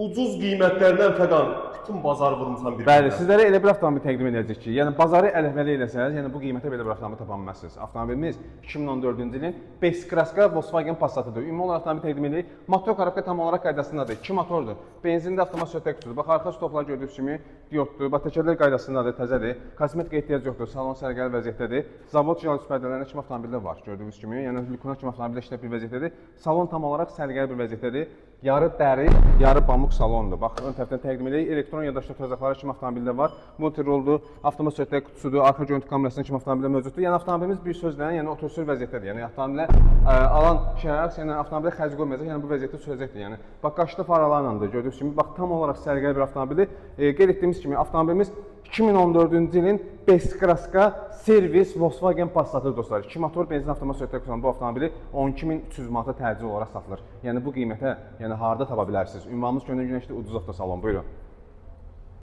Ucuz qiymətlərdən fəqan bütün bazar vurmusan bir Bəli, gündə. sizlərə elə bir avtomobil təqdim edəcəyik ki, yəni bazarı ələhvəli eləsəniz, yəni bu qiymətə belə bir avtomobil tapa bilməzsiniz. Avtomobilimiz 2014-cü ilin 5 kraska Volkswagen Passat-dır. Ümumi olaraq avtomobil təqdim edirik. Motor korobka tam olaraq qaydasındadır. 2 motordur. Benzinli avtomat söhbət kutusudur. Bax, arxa stoplar gördüyünüz kimi dioddur. Bax, təkərlər qaydasındadır, təzədir. Kosmetika ehtiyac yoxdur. Salon sərgəli vəziyyətdədir. Zavod jilaz pərdələrində kimi avtomobildə var, gördüyünüz kimi. Yəni Lükuna kimi avtomobildə işlək bir vəziyyətdədir. Salon tam olaraq sərgəli bir vəziyyətdədir. Yarı dəri, yarı pamuk salondur. Bax, ön tərəfdən təqdim edirik. Elektron yaddaşlı tozaqları kimi avtomobildə var. Multiroldur, avtomat söhbət kutusudur, arxa görüntü kamerasının kimi avtomobildə mövcuddur. Yəni avtomobilimiz bir sözlə, yəni otorsür vəziyyətdədir. Yəni avtomobilə alan şəxs, yəni avtomobilə xərc qoymayacaq, yəni bu vəziyyətdə sürəcəkdir. Yəni bax, qaşlı faralarlandır. Gördüyünüz kimi, bax tam olaraq sərgəli bir avtomobildir. Qeyd etdiyimiz kimi avtomobilimiz 2014-cü ilin 5 kraska servis Volkswagen Passat-dır dostlar. 2 motor benzin avtomat söhbət kutusundan bu avtomobili 12.300 manata təcil olaraq satılır. Yəni bu qiymətə, yəni harda tapa bilərsiniz? Ünvanımız Gönül Günəşli Ucuz Avtosalon. Buyurun.